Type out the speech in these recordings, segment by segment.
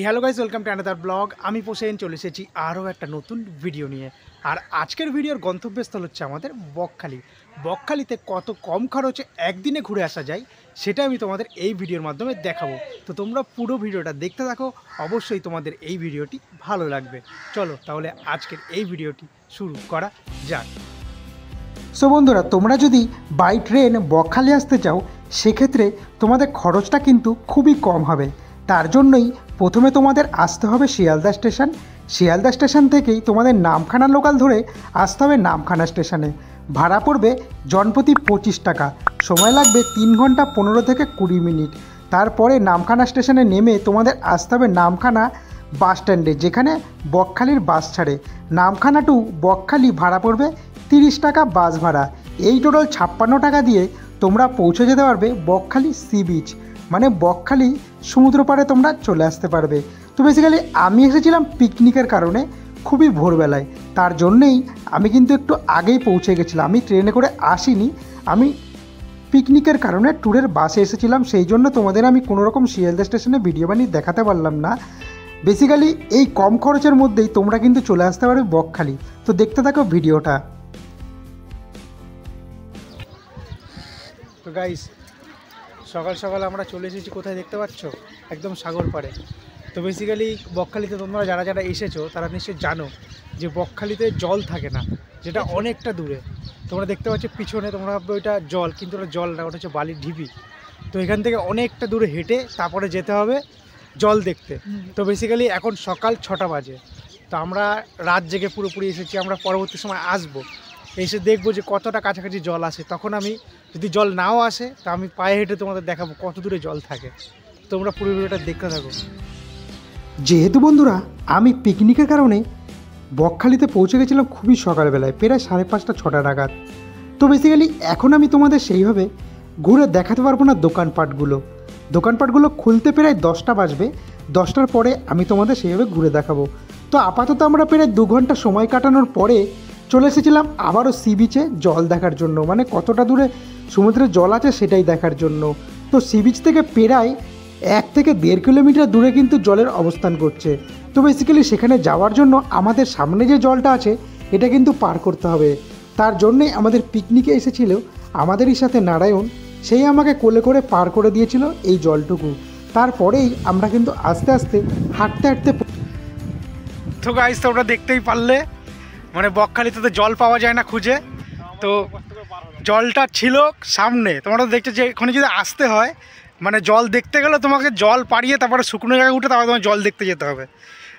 Hello guys, welcome to another blog. আমি পোষেন চলে এসেছি আরও একটা নতুন ভিডিও নিয়ে। আর আজকের ভিডিওর গন্তব্যস্থল হচ্ছে আমাদের বকখালি। বকখালিতে কত কম খরচে একদিনে ঘুরে আসা যায় সেটা আমি তোমাদের এই ভিডিওর মাধ্যমে দেখাবো। তো তোমরা পুরো ভিডিওটা দেখতে থাকো, অবশ্যই তোমাদের এই ভিডিওটি ভালো লাগবে। চলো তাহলে আজকের এই ভিডিওটি শুরু করা যাক। সো বন্ধুরা, তোমরা যদি বাই ট্রেন বকখালি আসতে চাও সেক্ষেত্রে তোমাদের খরচটা কিন্তু খুবই কম হবে। তার জন্যই প্রথমে তোমাদের আসতে হবে শিয়ালদা স্টেশন। শিয়ালদা স্টেশন থেকেই তোমাদের নামখানা লোকাল ধরে আসতে হবে নামখানা স্টেশনে। ভাড়া পড়বে জনপ্রতি 25 টাকা। সময় লাগবে 3 ঘন্টা 15 থেকে 20 মিনিট। তারপরে নামখানা স্টেশনে নেমে তোমাদের আসতে হবে নামখানা বাস স্ট্যান্ডে, যেখানে বকখালির বাস ছাড়ে। নামখানা টু বকখালি ভাড়া পড়বে 30 টাকা বাস ভাড়া। এই টোটাল 56 টাকা দিয়ে তোমরা পৌঁছে যেতে পারবে বকখালি সি বিচ, মানে বকখালি সমুদ্র পাড়ে তোমরা চলে আসতে পারবে। তো বেসিক্যালি আমি এসেছিলাম পিকনিকের কারণে খুবই ভোরবেলায়, তার জন্যেই আমি কিন্তু একটু আগেই পৌঁছে গেছিলাম। আমি ট্রেনে করে আসিনি, আমি পিকনিকের কারণে ট্যুরের বাসে এসেছিলাম। সেই জন্য তোমাদের আমি কোনোরকম শিয়ালদা স্টেশনে ভিডিও বানিয়ে দেখাতে পারলাম না। বেসিক্যালি এই কম খরচের মধ্যেই তোমরা কিন্তু চলে আসতে পারবে বকখালি। তো দেখতে থাকো ভিডিওটা। তো গাইস, সকাল সকাল আমরা চলে এসেছি কোথায় দেখতে পাচ্ছ? একদম সাগর পাড়ে। তো বেসিক্যালি বকখালিতে তোমরা যারা যারা এসেছো তারা নিশ্চয়ই জানো যে বকখালিতে জল থাকে না, যেটা অনেকটা দূরে। তোমরা দেখতে পাচ্ছ পিছনে, তোমরা ভাববে ওইটা জল, কিন্তু ওটা জল না, ওটা হচ্ছে বালির ঢিপি। তো এখান থেকে অনেকটা দূরে হেঁটে তারপরে যেতে হবে জল দেখতে। তো বেসিক্যালি এখন সকাল 6টা বাজে। তো আমরা রাত জেগে পুরোপুরি এসেছি। আমরা পরবর্তী সময় আসবো, এসে দেখবো যে কতটা কাছাকাছি জল আসে। তখন আমি যদি জল নাও আসে তা আমি পায়ে হেঁটে তোমাদের দেখাবো কত দূরে জল থাকে। তোমরা পুরো ভিডিওটা দেখতে থাকো। যেহেতু বন্ধুরা আমি পিকনিকের কারণে বকখালিতে পৌঁছে গেছিলাম খুবই সকালবেলায়, প্রায় 5:30 6টা নাগাদ। তো বেসিক্যালি এখন আমি তোমাদের সেইভাবে ঘুরে দেখাতে পারবো না দোকানপাটগুলো খুলতে প্রায় 10টা বাজবে। 10টার পরে আমি তোমাদের সেইভাবে ঘুরে দেখাবো। তো আপাতত আমরা প্রায় 2 ঘন্টা সময় কাটানোর পরে চলে এসেছিলাম আবারও সি বিচে জল দেখার জন্য, মানে কতটা দূরে সমুদ্রের জল আছে সেটাই দেখার জন্য। তো সি বিচ থেকে প্রায় 1 থেকে 1.5 কিলোমিটার দূরে কিন্তু জলের অবস্থান করছে। তো বেসিক্যালি সেখানে যাওয়ার জন্য আমাদের সামনে যে জলটা আছে এটা কিন্তু পার করতে হবে। তার জন্যেই আমাদের পিকনিকে এসেছিল আমাদেরই সাথে নারায়ণ, সেই আমাকে কোলে করে পার করে দিয়েছিল এই জলটুকু। তারপরেই আমরা কিন্তু আস্তে আস্তে হাঁটতে হাঁটতে। তো গাইস, তোমরা দেখতেই পারলে, মানে বকখালিতে তো জল পাওয়া যায় না খুঁজে। তো জলটা ছিল সামনে। তোমরা তো দেখছো যে এখানে যদি আসতে হয়, মানে জল দেখতে গেলে তোমাকে জল পাড়িয়ে তারপরে শুকনো জায়গায় উঠে তারপরে তোমার জল দেখতে যেতে হবে।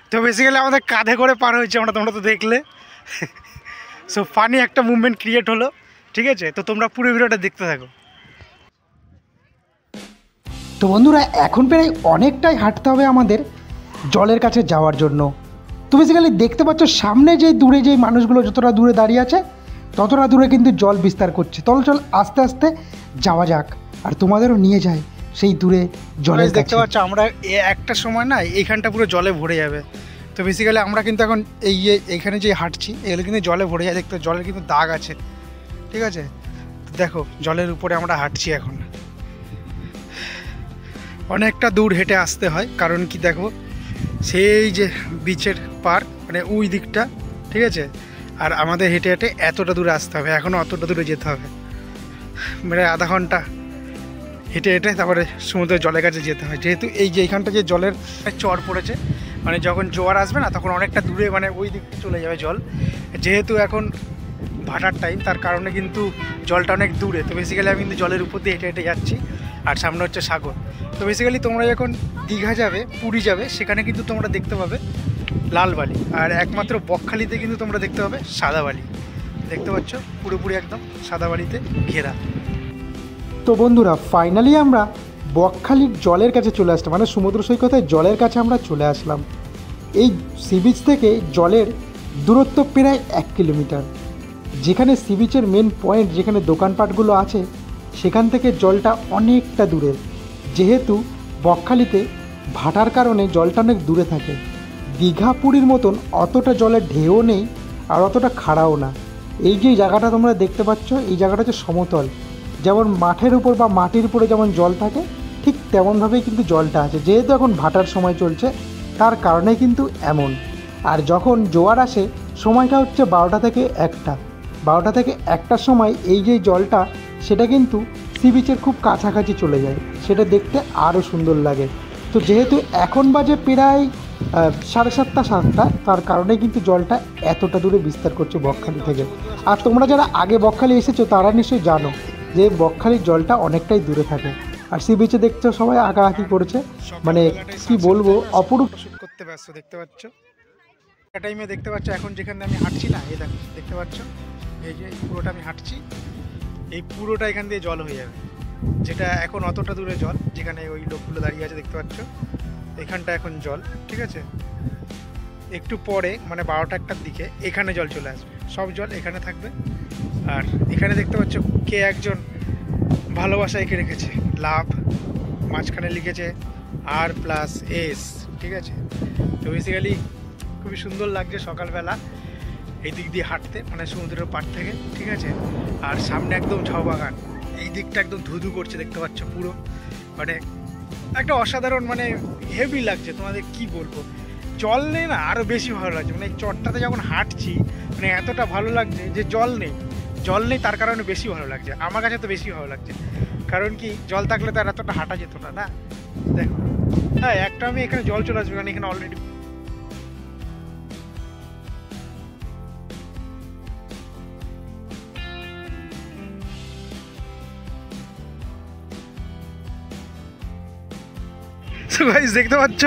তো বেসিক্যালি আমাদের কাঁধে করে পার হয়েছে তোমরা তো দেখলে। সো ফানি একটা মুভমেন্ট ক্রিয়েট হলো, ঠিক আছে? তো তোমরা পুরো ভিডিওটা দেখতে থাকো। তো বন্ধুরা, এখন প্রায় অনেকটাই হাঁটতে হবে আমাদের জলের কাছে যাওয়ার জন্য। তো বেসিক্যালি দেখতে পাচ্ছ সামনে যে দূরে যে মানুষগুলো যতটা দূরে দাঁড়িয়ে আছে ততটা দূরে কিন্তু জল বিস্তার করছে। চল আস্তে আস্তে যাওয়া যাক, আর তোমাদেরও নিয়ে যায় সেই দূরে জলে। দেখতে পাচ্ছ আমরা একটা সময় না এইখানটা পুরো জলে ভরে যাবে। তো বেসিক্যালি আমরা কিন্তু এখন এইখানে যে হাঁটছি এগুলো কিন্তু জলে ভরে যায়। দেখতে জলের কিন্তু দাগ আছে, ঠিক আছে? দেখো জলের উপরে আমরা হাঁটছি এখন। অনেকটা দূর হেঁটে আসতে হয়, কারণ কি দেখো সেই যে বিচের পার, মানে ওই দিকটা, ঠিক আছে? আর আমাদের হেঁটে হেঁটে এতটা দূরে আসতে হবে, এখনও অতটা দূরে যেতে হবে, মানে আধা ঘন্টা হেঁটে হেঁটে তারপরে সমুদ্রের জলের কাছে যেতে হয়। যেহেতু এই যে এইখানটা যে জলের চর পড়েছে, মানে যখন জোয়ার আসবে না তখন অনেকটা দূরে, মানে ওই দিকটা চলে যাবে জল। যেহেতু এখন ভাটার টাইম, তার কারণে কিন্তু জলটা অনেক দূরে। তো বেসিক্যালি আমি কিন্তু জলের উপর দিয়ে হেঁটে হেঁটে যাচ্ছি, আর সামনে হচ্ছে সাগর। তো বেসিক্যালি তোমরা যখন দীঘা যাবে, পুরী যাবে, সেখানে কিন্তু তোমরা দেখতে পাবে লাল বালি, আর একমাত্র বকখালিতে কিন্তু তোমরা দেখতে পাবে সাদা বালি। দেখতে পাচ্ছ পুরোপুরি একদম সাদা বালিতে ঘেরা। তো বন্ধুরা, ফাইনালি আমরা বকখালির জলের কাছে চলে আসলাম, মানে সমুদ্র সৈকতের জলের কাছে আমরা চলে আসলাম। এই সি বিচ থেকে জলের দূরত্ব প্রায় 1 কিলোমিটার। যেখানে সি বিচের মেন পয়েন্ট, যেখানে দোকানপাটগুলো আছে, সেখান থেকে জলটা অনেকটা দূরে। যেহেতু বকখালিতে ভাটার কারণে জলটা অনেক দূরে থাকে, দীঘা পুরীর মতন অতটা জলের ঢেউও নেই আর অতটা খাড়াও না। এই যে জায়গাটা তোমরা দেখতে পাচ্ছ, এই জায়গাটা হচ্ছে সমতল। যেমন মাঠের উপর বা মাটির উপরে যেমন জল থাকে, ঠিক তেমনভাবেই কিন্তু জলটা আছে। যেহেতু এখন ভাটার সময় চলছে তার কারণে কিন্তু এমন। আর যখন জোয়ার আসে সময়টা হচ্ছে 12টা থেকে 1টা, 12টা থেকে 1টার সময় এই যে জলটা সেটা কিন্তু সি বিচের খুব কাছাকাছি চলে যায়, সেটা দেখতে আরও সুন্দর লাগে। তো যেহেতু এখন বাজে প্রায় 7:30 7টা, তার কারণে কিন্তু জলটা এতটা দূরে বিস্তার করছে বকখালি থেকে। আর তোমরা যারা আগে বকখালি এসেছো তারা নিশ্চয়ই জানো যে বকখালির জলটা অনেকটাই দূরে থাকে। আর সি বিচে দেখছো সবাই আঁকাআঁকি করেছে, মানে কি বলবো, অপরূপ শুট করতে ব্যস্ত। দেখতে পাচ্ছ টাইমে, দেখতে পাচ্ছ এখন যেখানে আমি হাঁটছি না, এই দেখো দেখতে পাচ্ছ এই যে পুরোটা আমি হাঁটছি, এই পুরোটা এখান দিয়ে জল হয়ে যাবে, যেটা এখন অতটা দূরে জল, যেখানে ওই লোকগুলো দাঁড়িয়ে আছে দেখতে পাচ্ছ, এখানটা এখন জল, ঠিক আছে। একটু পরে মানে 12টা 1টার দিকে এখানে জল চলে আসবে, সব জল এখানে থাকবে। আর এখানে দেখতে পাচ্ছ কে একজন ভালোবাসা এঁকে রেখেছে, লাভ, মাঝখানে লিখেছে R+S, ঠিক আছে। তো বেসিক্যালি খুবই সুন্দর লাগছে সকালবেলা এই দিক দিয়ে হাঁটতে, মানে সমুদ্রের পাড় থেকে, ঠিক আছে। আর সামনে একদম ঝাউ বাগান, এই দিকটা একদম ধুধু করছে দেখতে পাচ্ছ পুরো, মানে একটা অসাধারণ, মানে হেভি লাগছে, তোমাদের কি বলবো। জল নেই না আরও বেশি ভালো লাগছে, মানে চটটাতে যখন হাঁটছি মানে এতটা ভালো লাগছে যে জল নেই, জল নেই তার কারণে বেশি ভালো লাগছে, আমার কাছে তো বেশি ভালো লাগছে। কারণ কি জল থাকলে তো আর এতটা হাঁটা যেত না, না দেখো। হ্যাঁ একটা আমি এখানে জল চলে আসবে, কারণ এখানে অলরেডি দেখতে পাচ্ছ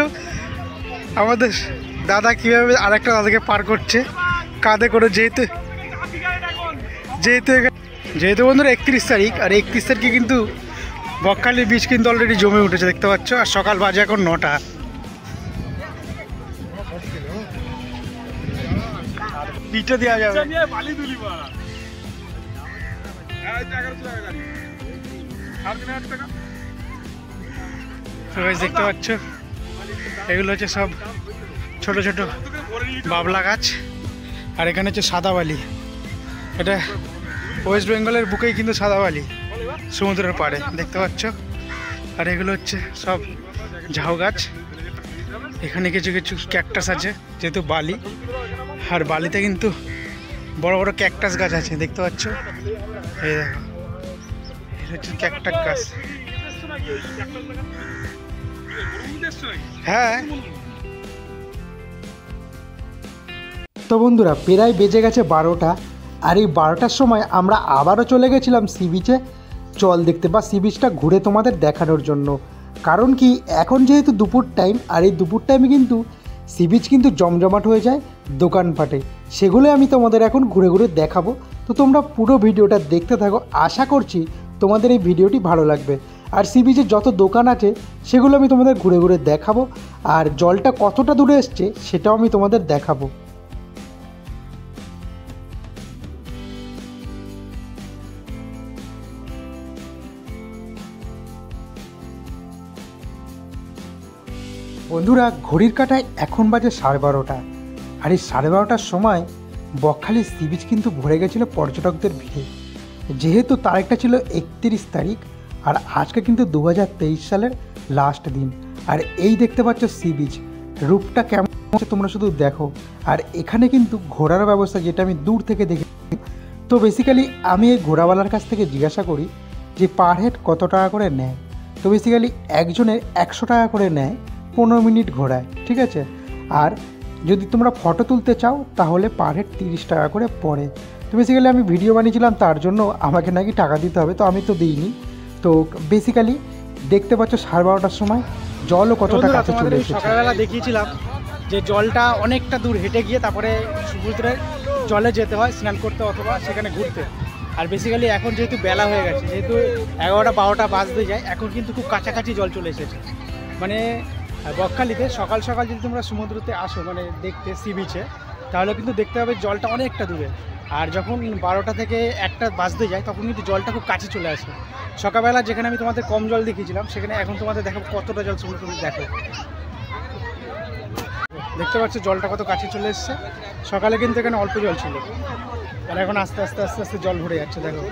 আমাদের দাদা কীভাবে আরেকটা দাদাকে পার করছে কাঁধে করে, যেহেতু বন্ধুরা 31 তারিখ, আর 31 তারিখে কিন্তু বকখালি বিচ কিন্তু অলরেডি জমে উঠেছে দেখতে পাচ্ছ। আর সকাল বাজে এখন 9টা। পিঠে দেওয়া যাবে, দেখতে পাচ্ছ এগুলো হচ্ছে সব ছোট ছোট বাবলা গাছ। আর এখানে হচ্ছে সাদাবালি, এটা ওয়েস্ট বেঙ্গলের বুকেই কিন্তু সাদাবালি সমুদ্রের পাড়ে দেখতে পাচ্ছ। আর এগুলো হচ্ছে সব ঝাউ গাছ, এখানে কিছু কিছু ক্যাকটাস আছে যেহেতু বালি, আর বালিতে কিন্তু বড় বড় ক্যাকটাস গাছ আছে দেখতে পাচ্ছ। এই দেখো এটা হচ্ছে ক্যাকটাস গাছ, হ্যাঁ। তো বন্ধুরা প্রায় বেজে গেছে 12টা, আর এই 12টার সময় আমরা আবারও চলে গেছিলাম সি বিচে জল দেখতে, বা সি বিচটা ঘুরে তোমাদের দেখানোর জন্য। কারণ কি এখন যেহেতু দুপুর টাইম, আর এই দুপুর টাইমে কিন্তু সি বিচ কিন্তু জমজমাট হয়ে যায় দোকানপাটে, সেগুলো আমি তোমাদের এখন ঘুরে ঘুরে দেখাবো। তো তোমরা পুরো ভিডিওটা দেখতে থাকো, আশা করছি তোমাদের এই ভিডিওটি ভালো লাগবে। আর সি বিচে যত দোকান আছে সেগুলো আমি তোমাদের ঘুরে ঘুরে দেখাবো, আর জলটা কতটা দূরে এসছে সেটাও আমি তোমাদের দেখাবো। বন্ধুরা ঘড়ির কাঁটায় এখন বাজে 12:30, আর এই 12:30টার সময় বকখালি সি বিচ কিন্তু ভরে গেছিলো পর্যটকদের ভিড়ে। যেহেতু তারিখটা ছিল 31 তারিখ, আর আজকে কিন্তু 2023 সালের লাস্ট দিন। আর এই দেখতে পাচ্ছ সি বিচ রূপটা কেমন হচ্ছে তোমরা শুধু দেখো। আর এখানে কিন্তু ঘোরার ব্যবস্থা, যেটা আমি দূর থেকে দেখি। তো বেসিক্যালি আমি এই ঘোড়াওয়ালার কাছ থেকে জিজ্ঞাসা করি যে পার হেড কত টাকা করে নেয়। তো বেসিক্যালি একজনের 100 টাকা করে নেয় 15 মিনিট ঘোরায়, ঠিক আছে। আর যদি তোমরা ফটো তুলতে চাও তাহলে পার হেড 30 টাকা করে পড়ে। তো বেসিক্যালি আমি ভিডিও বানিয়েছিলাম, তার জন্য আমাকে নাকি টাকা দিতে হবে, তো আমি তো দিইনি। তো বেসিক্যালি দেখতে পাচ্ছ 12:30টার সময় জলও কতটা কাছে চলে এসেছে। সকালবেলা দেখিয়েছিলাম যে জলটা অনেকটা দূর হেঁটে গিয়ে তারপরে সমুদ্রের জলে যেতে হয় স্নান করতে অথবা সেখানে ঘুরতে। আর বেসিক্যালি এখন যেহেতু বেলা হয়ে গেছে, যেহেতু 11টা 12টা বাজতে যায়, এখন কিন্তু খুব কাছাকাছি জল চলে এসেছে। মানে বকখালিতে সকাল সকাল যদি তোমরা সমুদ্রতে আসো মানে দেখতে সি বিচে, তাহলে কিন্তু দেখতে হবে জলটা অনেকটা দূরে। আর যখন 12টা থেকে 1টা বাজতে যায় তখন কিন্তু জলটা খুব কাছে চলে আসে। সকালবেলা যেখানে আমি তোমাদের কম জল দেখিয়েছিলাম, সেখানে এখন তোমাদের দেখাবো কতটা জল সমুদ্র তুমি দেখো। দেখতে পাচ্ছ জলটা কত কাছে চলে এসছে। সকালে কিন্তু এখানে অল্প জল ছিল, আর এখন আস্তে আস্তে আস্তে আস্তে জল ভরে যাচ্ছে। দেখো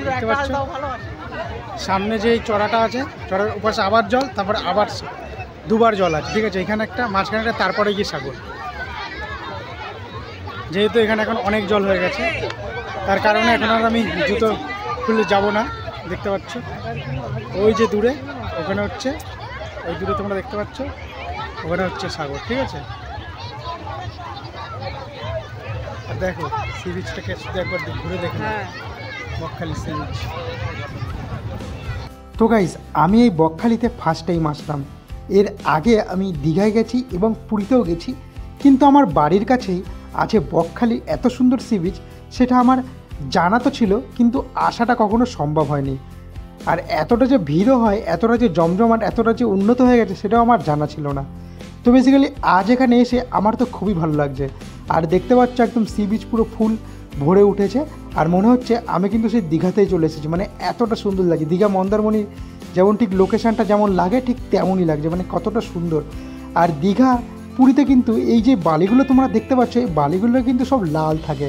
দেখতে পাচ্ছ সামনে যে চড়াটা আছে, চড়ার উপাশে আবার জল, তারপরে আবার দুবার জল আছে, ঠিক আছে। এখানে একটা, মাঝখানে একটা, তারপরে গিয়ে সাগর। যেহেতু এখানে এখন অনেক জল হয়ে গেছে, তার কারণে এখন আর আমি জুতো খুলে যাব না। দেখতে পাচ্ছ ওই যে দূরে, ওখানে হচ্ছে, ওই দূরে তোমরা দেখতে পাচ্ছ, ওখানে হচ্ছে সাগর, ঠিক আছে। আর দেখো সি বিচটাকে শুধু একবার ঘুরে দেখে নাও, বকখালি সি বিচ। তো গাইস, আমি এই বকখালিতে ফার্স্ট টাইম আসলাম। এর আগে আমি দীঘায় গেছি এবং পুরীতেও গেছি, কিন্তু আমার বাড়ির কাছেই আছে বকখালি এত সুন্দর সি বিচ, সেটা আমার জানা তো ছিল, কিন্তু আসাটা কখনো সম্ভব হয়নি। আর এতটা যে ভিড়ও হয়, এতটা যে জমজমাট, এতটা যে উন্নত হয়ে গেছে, সেটাও আমার জানা ছিল না। তো বেসিক্যালি আজ এখানে এসে আমার তো খুবই ভালো লাগছে। আর দেখতে পাচ্ছ একদম সি বিচ পুরো ফুল ভরে উঠেছে, আর মনে হচ্ছে আমি কিন্তু সেই দীঘাতেই চলে এসেছি। মানে এতটা সুন্দর লাগে, দীঘা মন্দারমণি যেমন ঠিক লোকেশানটা যেমন লাগে ঠিক তেমনই লাগছে, মানে কতটা সুন্দর। আর দীঘা পুরীতে কিন্তু এই যে বালিগুলো তোমরা দেখতে পাচ্ছ, এই বালিগুলো কিন্তু সব লাল থাকে,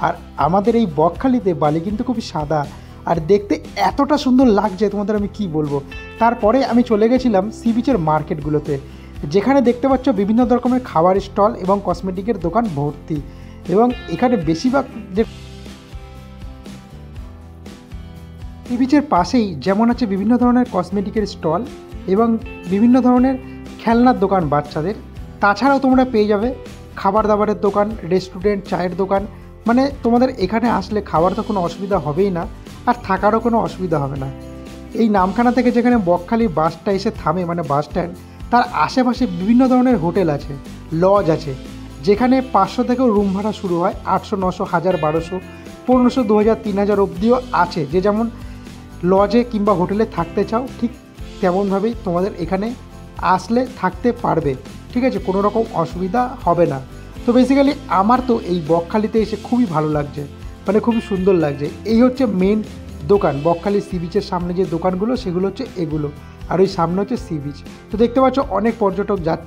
আর আমাদের এই বকখালিতে বালি কিন্তু খুবই সাদা, আর দেখতে এতটা সুন্দর লাগছে তোমাদের আমি কি বলবো। তারপরে আমি চলে গেছিলাম সি বিচের মার্কেটগুলোতে, যেখানে দেখতে পাচ্ছ বিভিন্ন রকমের খাবার স্টল এবং কসমেটিকের দোকান ভর্তি। এবং এখানে বেশিরভাগ যে সি বিচের পাশেই যেমন আছে বিভিন্ন ধরনের কসমেটিকের স্টল এবং বিভিন্ন ধরনের খেলনার দোকান বাচ্চাদের, তাছাড়াও তোমরা পেয়ে যাবে খাবার দাবারের দোকান, রেস্টুরেন্ট, চায়ের দোকান। মানে তোমাদের এখানে আসলে খাবার তো কোনো অসুবিধা হবেই না, আর থাকারও কোনো অসুবিধা হবে না। এই নামখানা থেকে যেখানে বকখালি বাসটা এসে থামে, মানে বাস স্ট্যান্ড, তার আশেপাশে বিভিন্ন ধরনের হোটেল আছে, লজ আছে, যেখানে 500 থেকেও রুম ভাড়া শুরু হয়, 800, 900, 1000, 1200, 1500, 2000, 3000 অবধিও আছে। যে যেমন লজে কিংবা হোটেলে থাকতে চাও, ঠিক তেমনভাবেই তোমাদের এখানে আসলে থাকতে পারবে, ঠিক আছে, কোনো রকম অসুবিধা হবে না। তো বেসিক্যালি আমার তো এই বকখালিতে এসে খুবই ভালো লাগছে, মানে খুবই সুন্দর লাগছে। এই হচ্ছে মেন দোকান, বকখালি সি বিচের সামনে যে দোকানগুলো সেগুলো হচ্ছে এগুলো, আর ওই সামনে হচ্ছে সি বিচ। তো দেখতে পাচ্ছ অনেক পর্যটক যাচ্ছে।